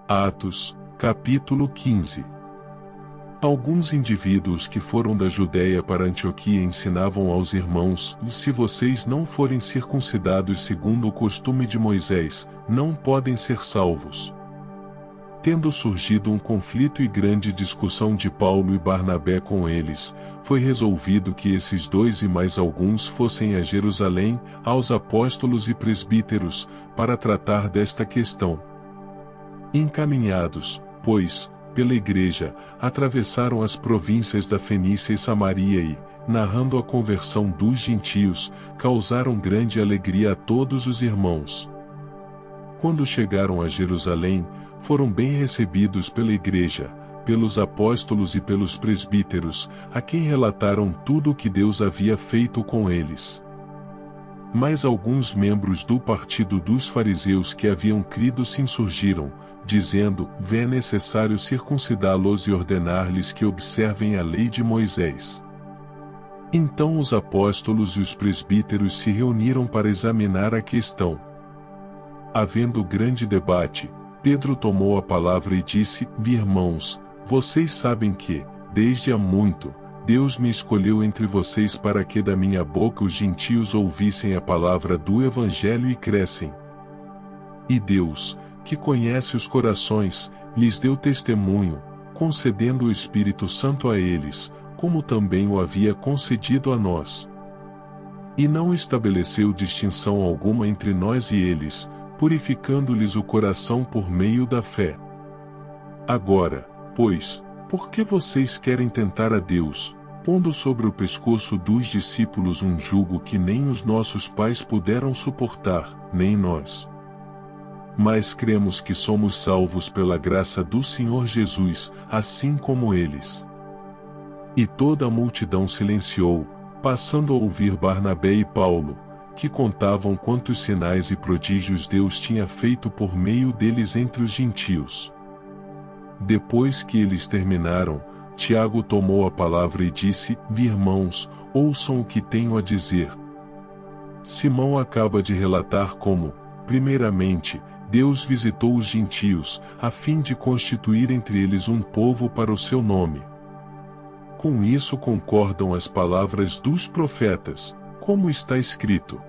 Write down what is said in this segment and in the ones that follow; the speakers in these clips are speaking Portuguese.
Atos, capítulo 15. Alguns indivíduos que foram da Judéia para Antioquia ensinavam aos irmãos: se vocês não forem circuncidados segundo o costume de Moisés, não podem ser salvos. Tendo surgido um conflito e grande discussão de Paulo e Barnabé com eles, foi resolvido que esses dois e mais alguns fossem a Jerusalém, aos apóstolos e presbíteros, para tratar desta questão. Encaminhados, pois, pela igreja, atravessaram as províncias da Fenícia e Samaria e, narrando a conversão dos gentios, causaram grande alegria a todos os irmãos. Quando chegaram a Jerusalém, foram bem recebidos pela igreja, pelos apóstolos e pelos presbíteros, a quem relataram tudo o que Deus havia feito com eles. Mas alguns membros do partido dos fariseus que haviam crido se insurgiram, dizendo: é necessário circuncidá-los e ordenar-lhes que observem a lei de Moisés. Então os apóstolos e os presbíteros se reuniram para examinar a questão. Havendo grande debate, Pedro tomou a palavra e disse: irmãos, vocês sabem que, desde há muito, Deus me escolheu entre vocês para que da minha boca os gentios ouvissem a palavra do Evangelho e crescem. E Deus, que conhece os corações, lhes deu testemunho, concedendo o Espírito Santo a eles, como também o havia concedido a nós. E não estabeleceu distinção alguma entre nós e eles, purificando-lhes o coração por meio da fé. Agora, pois, por que vocês querem tentar a Deus, pondo sobre o pescoço dos discípulos um jugo que nem os nossos pais puderam suportar, nem nós? Mas cremos que somos salvos pela graça do Senhor Jesus, assim como eles. E toda a multidão silenciou, passando a ouvir Barnabé e Paulo, que contavam quantos sinais e prodígios Deus tinha feito por meio deles entre os gentios. Depois que eles terminaram, Tiago tomou a palavra e disse: irmãos, ouçam o que tenho a dizer. Simão acaba de relatar como, primeiramente, Deus visitou os gentios, a fim de constituir entre eles um povo para o seu nome. Com isso concordam as palavras dos profetas, como está escrito: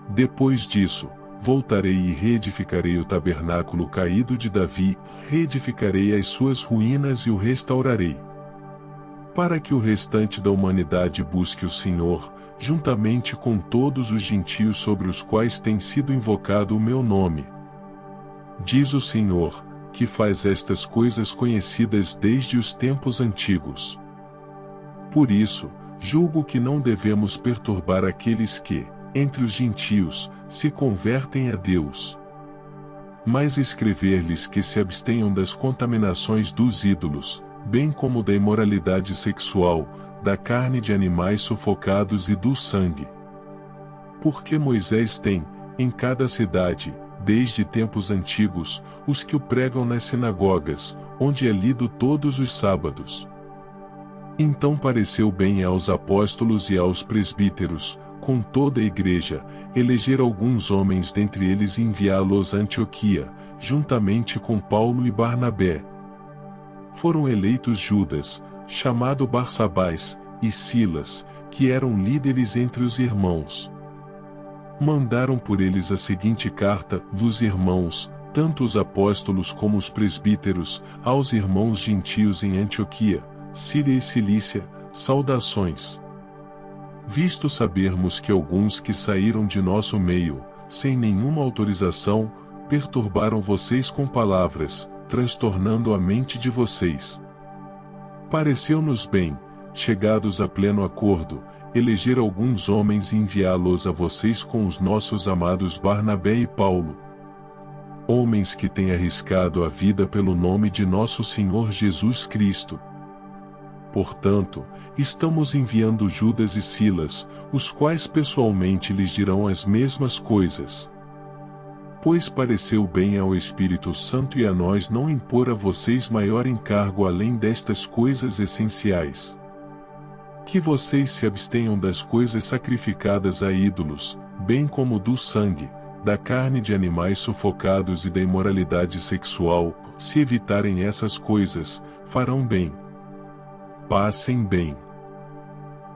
depois disso, voltarei e reedificarei o tabernáculo caído de Davi, reedificarei as suas ruínas e o restaurarei. Para que o restante da humanidade busque o Senhor, juntamente com todos os gentios sobre os quais tem sido invocado o meu nome. Diz o Senhor, que faz estas coisas conhecidas desde os tempos antigos. Por isso, julgo que não devemos perturbar aqueles que, entre os gentios, se convertem a Deus. Mas escrever-lhes que se abstenham das contaminações dos ídolos, bem como da imoralidade sexual, da carne de animais sufocados e do sangue. Porque Moisés tem, em cada cidade, desde tempos antigos, os que o pregam nas sinagogas, onde é lido todos os sábados. Então pareceu bem aos apóstolos e aos presbíteros, com toda a igreja, eleger alguns homens dentre eles e enviá-los a Antioquia, juntamente com Paulo e Barnabé. Foram eleitos Judas, chamado Barsabás, e Silas, que eram líderes entre os irmãos. Mandaram por eles a seguinte carta: dos irmãos, tanto os apóstolos como os presbíteros, aos irmãos gentios em Antioquia, Síria e Cilícia, saudações. Visto sabermos que alguns que saíram de nosso meio, sem nenhuma autorização, perturbaram vocês com palavras, transtornando a mente de vocês. Pareceu-nos bem, chegados a pleno acordo, eleger alguns homens e enviá-los a vocês com os nossos amados Barnabé e Paulo. Homens que têm arriscado a vida pelo nome de nosso Senhor Jesus Cristo. Portanto, estamos enviando Judas e Silas, os quais pessoalmente lhes dirão as mesmas coisas. Pois pareceu bem ao Espírito Santo e a nós não impor a vocês maior encargo além destas coisas essenciais. Que vocês se abstenham das coisas sacrificadas a ídolos, bem como do sangue, da carne de animais sufocados e da imoralidade sexual, se evitarem essas coisas, farão bem. Passem bem.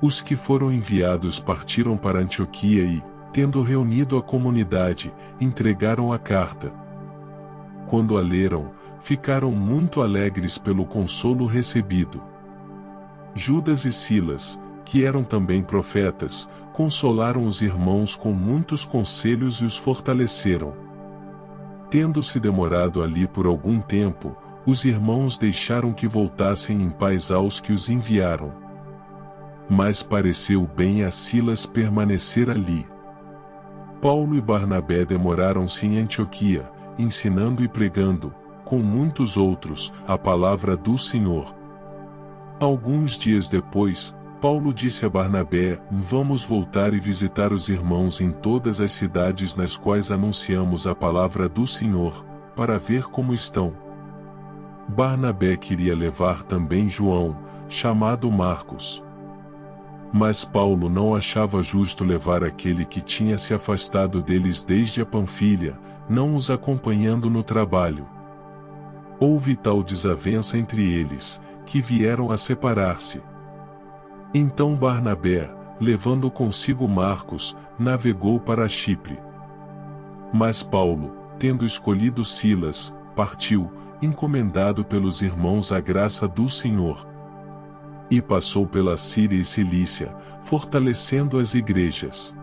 Os que foram enviados partiram para Antioquia e, tendo reunido a comunidade, entregaram a carta. Quando a leram, ficaram muito alegres pelo consolo recebido. Judas e Silas, que eram também profetas, consolaram os irmãos com muitos conselhos e os fortaleceram. Tendo-se demorado ali por algum tempo, os irmãos deixaram que voltassem em paz aos que os enviaram. Mas pareceu bem a Silas permanecer ali. Paulo e Barnabé demoraram-se em Antioquia, ensinando e pregando, com muitos outros, a palavra do Senhor. Alguns dias depois, Paulo disse a Barnabé: vamos voltar e visitar os irmãos em todas as cidades nas quais anunciamos a palavra do Senhor, para ver como estão. Barnabé queria levar também João, chamado Marcos. Mas Paulo não achava justo levar aquele que tinha se afastado deles desde a Panfilha, não os acompanhando no trabalho. Houve tal desavença entre eles, que vieram a separar-se. Então Barnabé, levando consigo Marcos, navegou para Chipre. Mas Paulo, tendo escolhido Silas, partiu, encomendado pelos irmãos à graça do Senhor. E passou pela Síria e Cilícia, fortalecendo as igrejas.